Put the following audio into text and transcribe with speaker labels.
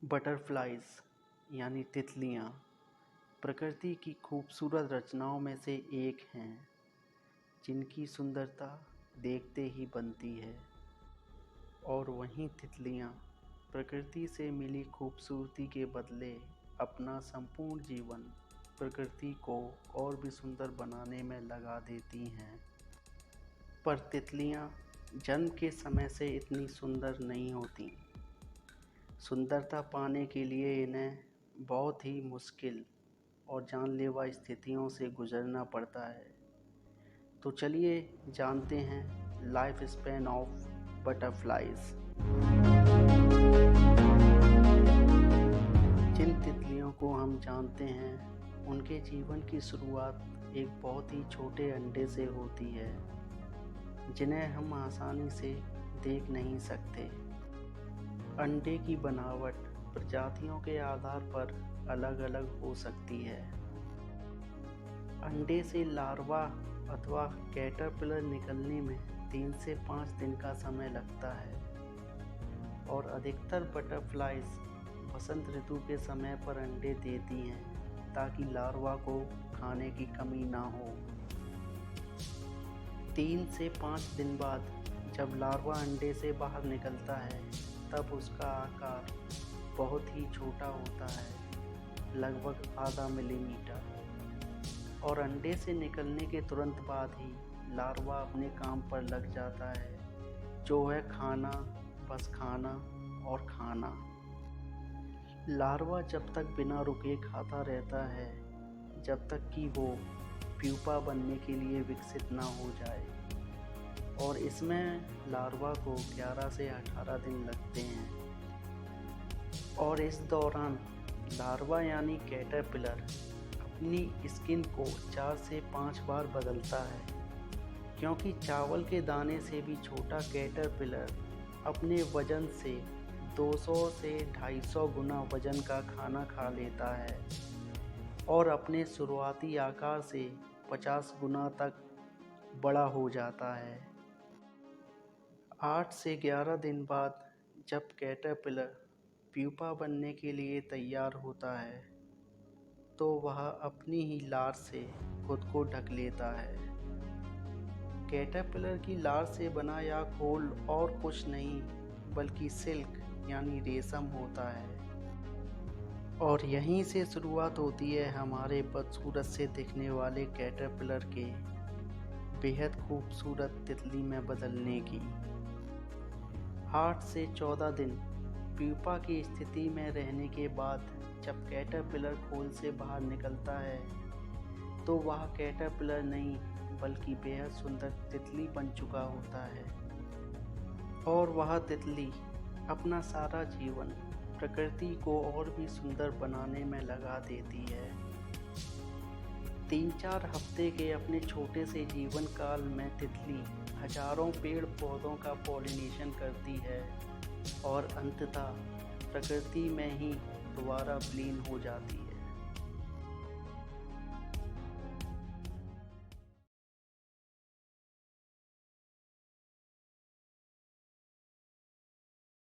Speaker 1: Butterflies यानी तितलियाँ प्रकृति की खूबसूरत रचनाओं में से एक हैं, जिनकी सुंदरता देखते ही बनती है। और वहीं तितलियाँ प्रकृति से मिली खूबसूरती के बदले अपना संपूर्ण जीवन प्रकृति को और भी सुंदर बनाने में लगा देती हैं। पर तितलियाँ जन्म के समय से इतनी सुंदर नहीं होती। सुंदरता पाने के लिए इन्हें बहुत ही मुश्किल और जानलेवा स्थितियों से गुजरना पड़ता है। तो चलिए जानते हैं लाइफ स्पैन ऑफ बटरफ्लाइज। जिन तितलियों को हम जानते हैं, उनके जीवन की शुरुआत एक बहुत ही छोटे अंडे से होती है, जिन्हें हम आसानी से देख नहीं सकते। अंडे की बनावट प्रजातियों के आधार पर अलग अलग हो सकती है। अंडे से लार्वा अथवा कैटरपिलर निकलने में 3 से 5 दिन का समय लगता है और अधिकतर बटरफ्लाइज वसंत ऋतु के समय पर अंडे देती हैं ताकि लार्वा को खाने की कमी ना हो। 3 से 5 दिन बाद जब लार्वा अंडे से बाहर निकलता है, तब उसका आकार बहुत ही छोटा होता है, लगभग आधा मिलीमीटर। और अंडे से निकलने के तुरंत बाद ही लार्वा अपने काम पर लग जाता है, जो है खाना, बस खाना और खाना। लार्वा जब तक बिना रुके खाता रहता है, जब तक कि वो प्यूपा बनने के लिए विकसित ना हो जाए। और इसमें लार्वा को 11 से 18 दिन लगते हैं। और इस दौरान लार्वा यानी कैटरपिलर अपनी स्किन को 4 से 5 बार बदलता है, क्योंकि चावल के दाने से भी छोटा कैटरपिलर अपने वजन से 200 से 250 गुना वजन का खाना खा लेता है और अपने शुरुआती आकार से 50 गुना तक बड़ा हो जाता है। 8 से 11 दिन बाद जब कैटरपिलर प्यूपा बनने के लिए तैयार होता है, तो वह अपनी ही लार से खुद को ढक लेता है। कैटरपिलर की लार से बना यह खोल और कुछ नहीं बल्कि सिल्क यानी रेशम होता है। और यहीं से शुरुआत होती है हमारे बदसूरत से दिखने वाले कैटरपिलर के बेहद खूबसूरत तितली में बदलने की। 8 से 14 दिन प्यूपा की स्थिति में रहने के बाद जब कैटरपिलर खोल से बाहर निकलता है, तो वह कैटरपिलर नहीं बल्कि बेहद सुंदर तितली बन चुका होता है। और वह तितली अपना सारा जीवन प्रकृति को और भी सुंदर बनाने में लगा देती है। 3-4 हफ्ते के अपने छोटे से जीवन काल में तितली हजारों पेड़ पौधों का पॉलिनेशन करती है और अंततः प्रकृति में ही दोबारा विलीन हो जाती है।